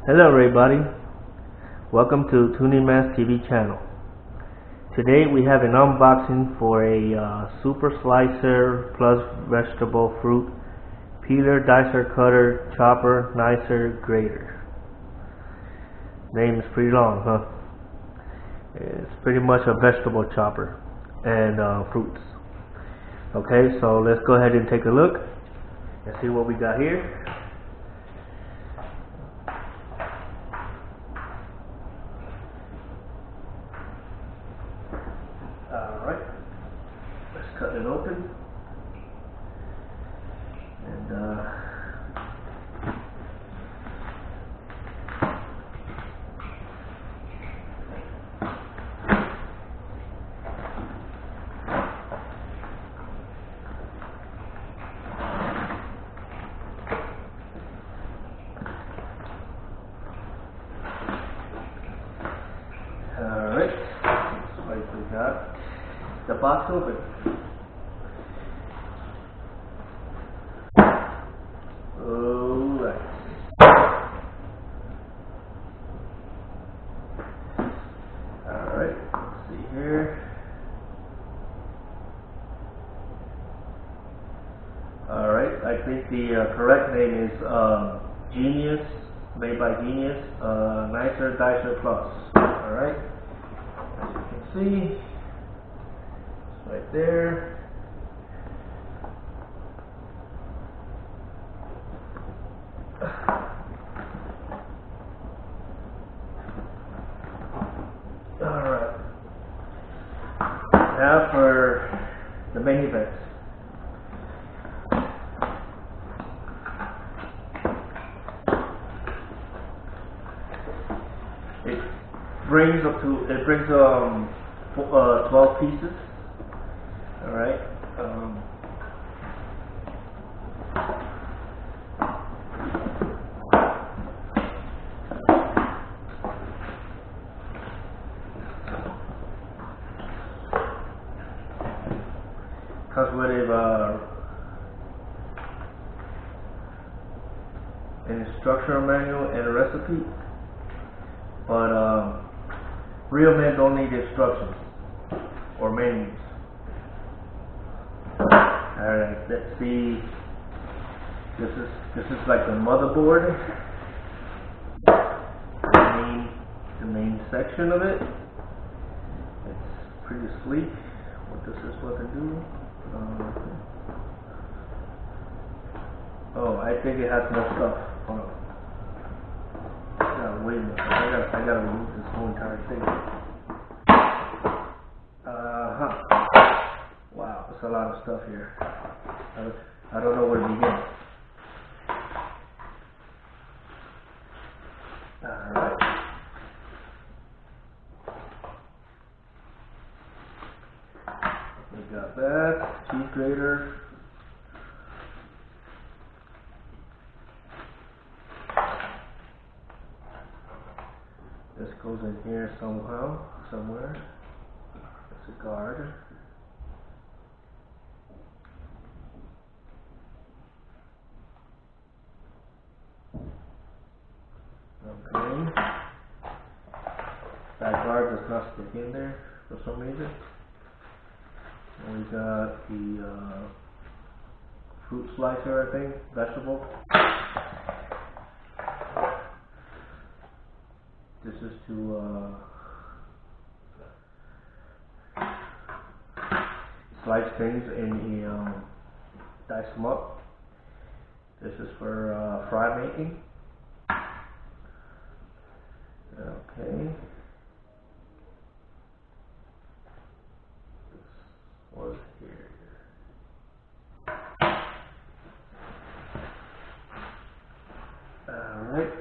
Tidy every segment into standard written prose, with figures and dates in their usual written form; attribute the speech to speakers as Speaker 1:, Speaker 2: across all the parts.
Speaker 1: Hello everybody, welcome to Toonyman's TV channel. Today we have an unboxing for a super slicer plus vegetable fruit peeler, dicer, cutter, chopper, nicer, grater. Name is pretty long, huh? It's pretty much a vegetable chopper and fruits. Okay, so let's go ahead and take a look and see what we got here. Alright, let's cut it open. And alright, looks like we got the box open. Alright. Alright, let's see here. Alright, I think the correct name is Genius, made by Genius, Nicer Dicer Plus. Alright, as you can see, it's right there. Alright, now for the main event. It brings 12 pieces. Alright. Comes with an instructional manual and a recipe, but real men don't need instructions or menus. Alright, let's see. This is like the motherboard, the main section of it. It's pretty sleek. What this is supposed to do? Oh, I think it has more stuff. Hold on. Wait a minute. I gotta remove this whole entire thing. Wow, there's a lot of stuff here. I don't know where to begin. Alright. We got that. Cheese grater. This goes in here somewhere. It's a guard. Okay. That guard does not stick in there for some reason. And we got the fruit slicer, I think, vegetable. This is to slice things and dice them up. This is for fry making. Okay. This was here. Alright.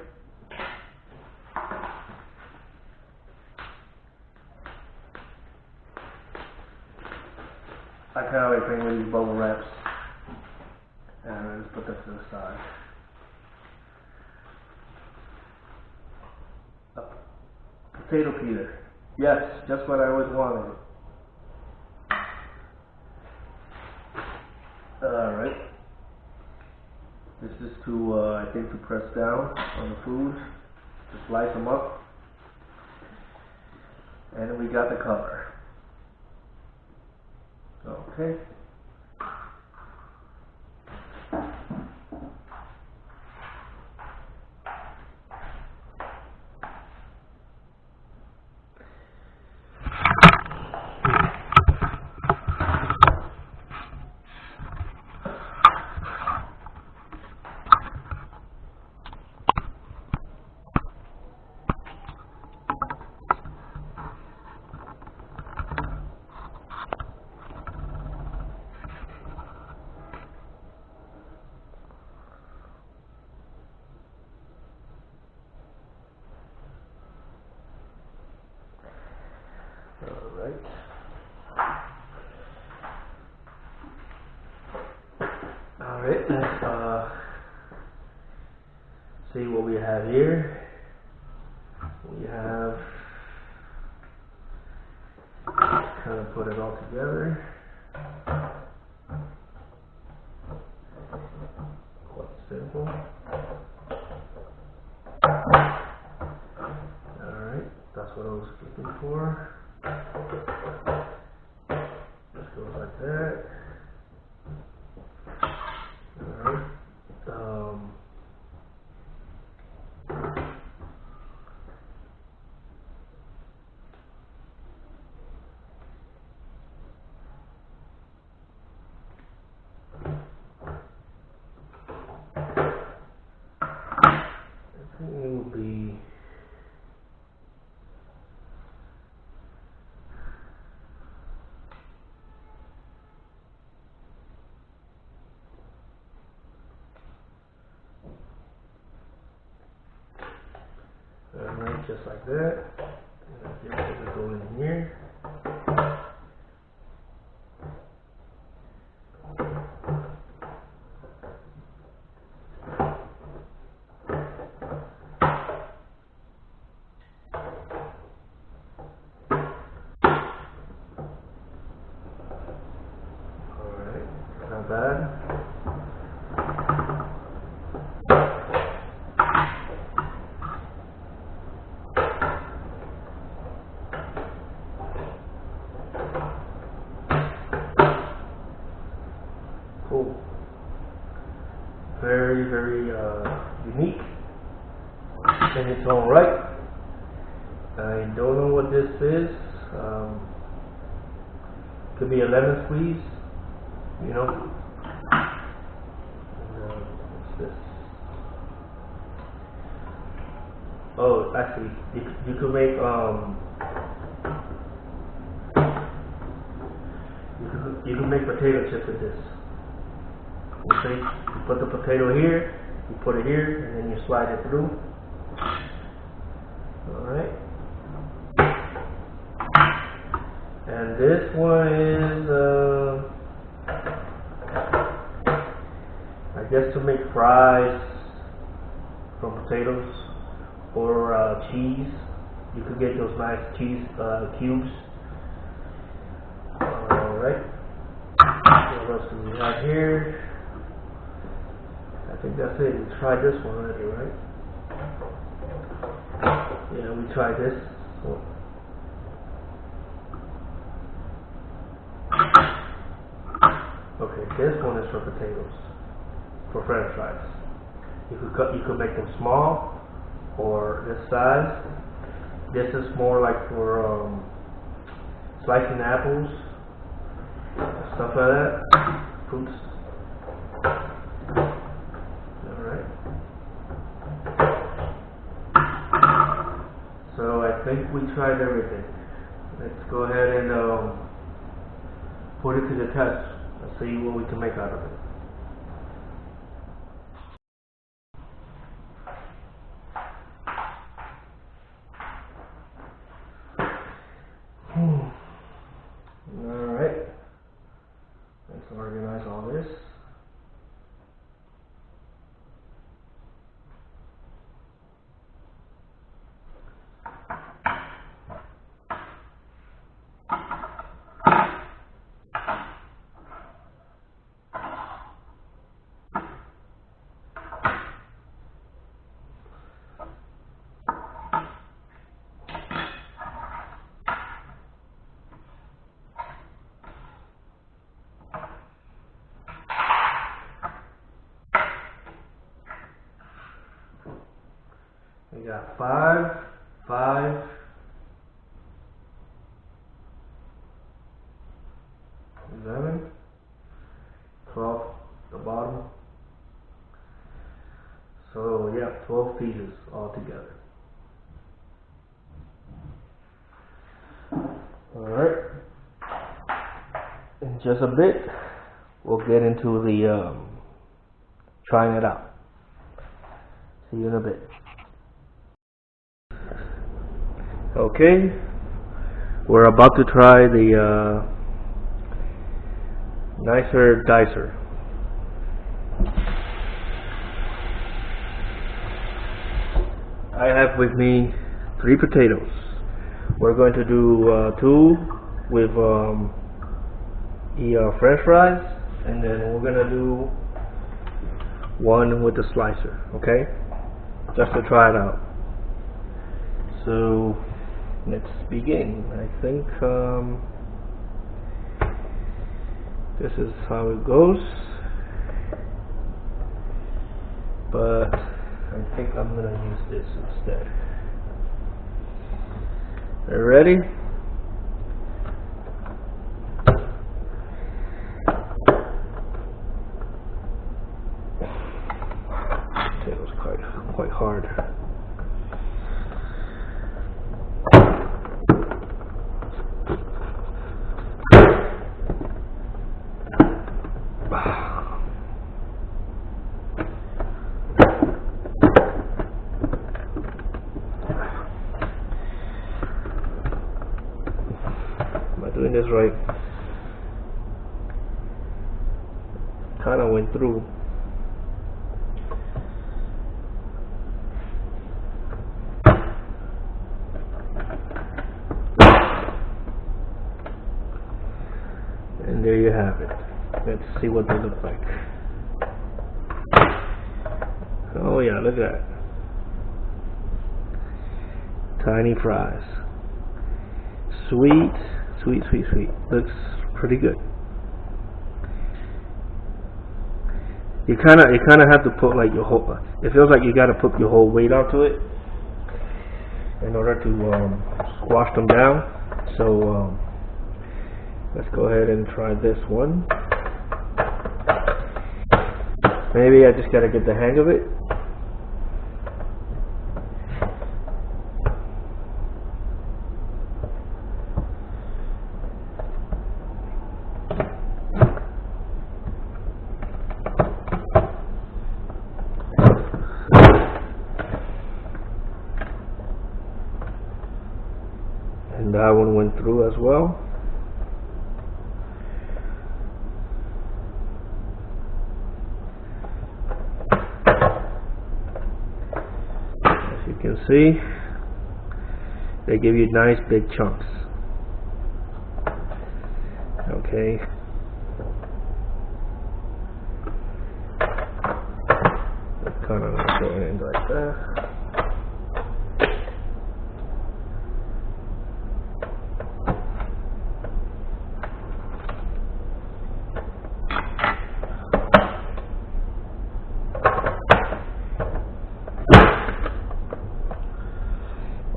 Speaker 1: I kind of like playing with these bubble wraps. And let's put this to the side. A potato peeler. Yes, just what I always wanted. Alright. This is to, I think, to press down on the food. to slice them up. And then we got the cover. Okay. Alright. Alright, let's see what we have here. We have kind of put it all together. Quite simple. Alright, that's what I was looking for. Just goes like that. Alright. I think it will be alright, just like that. And I think this will go in here. Alright, not bad. Cool. Very, very unique in its own right. I don't know what this is. Could be a lemon squeeze, you know. And, what's this? Oh, actually, you could make you can make potato chips with this. Okay, you put the potato here, you put it here, and then you slide it through. Alright. And this one is, I guess to make fries from potatoes or cheese. You could get those nice cheese cubes. Alright. What else do we have here? I think that's it. We tried this one already, right? Yeah, we tried this. So. Okay, this one is for potatoes, for French fries. You could make them small or this size. This is more like for slicing apples, stuff like that, fruits. Alright. So I think we tried everything. Let's go ahead and put it to the test. Let's see what we can make out of it. Alright. Let's organize all this. We got 5, 5, 11, 12 at the bottom. So yeah, 12 pieces altogether. Alright. In just a bit, we'll get into the trying it out. See you in a bit. Okay, we're about to try the nicer dicer. I have with me 3 potatoes. We're going to do 2 with French fries, and then we're gonna do 1 with the slicer. Okay, just to try it out. So let's begin. I think this is how it goes, but I think I'm gonna use this instead. Are you ready? It was quite hard. Doing this right. Kind of went through. And there you have it. Let's see what they look like. Oh yeah, look at that. Tiny fries. Sweet. Sweet, sweet, sweet. Looks pretty good. You kind of have to put like your whole. It feels like you got to put your whole weight onto it in order to squash them down. So let's go ahead and try this one. Maybe I just got to get the hang of it. And that one went through as well. As you can see, they give you nice big chunks. Okay. That's kind of going in like that.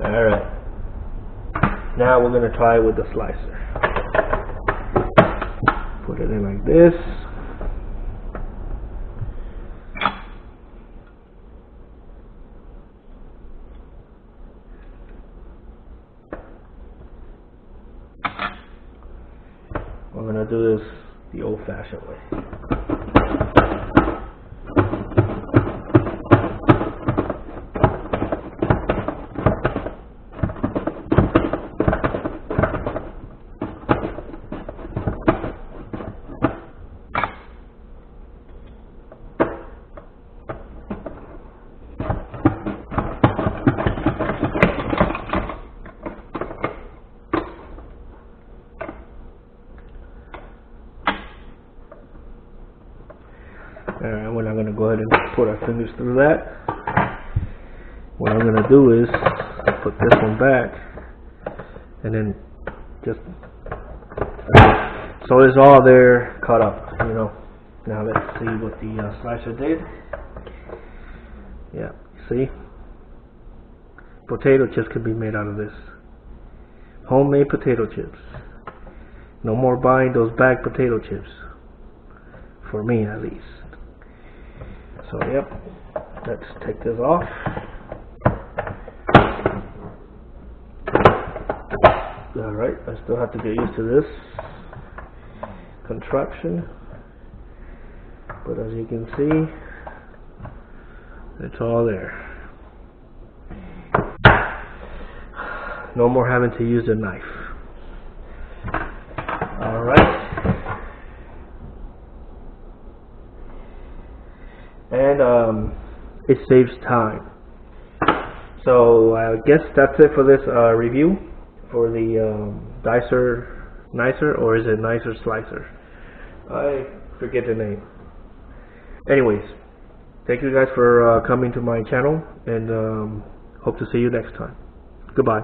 Speaker 1: Alright, now we're going to try it with the slicer. Put it in like this. We're going to do this the old-fashioned way. Alright, we're not going to go ahead and put our fingers through that. What I'm going to do is put this one back and then just so it's all there cut up, you know. Now let's see what the slicer did. Yeah, see? potato chips can be made out of this. Homemade potato chips. No more buying those bagged potato chips. For me, at least. So, yep. Let's take this off. Alright, I still have to get used to this contraption. But as you can see, it's all there. No more having to use a knife. Alright. And it saves time. So I guess that's it for this review for the Nicer, or is it Nicer Slicer? I forget the name. Anyways, thank you guys for coming to my channel, and hope to see you next time. Goodbye.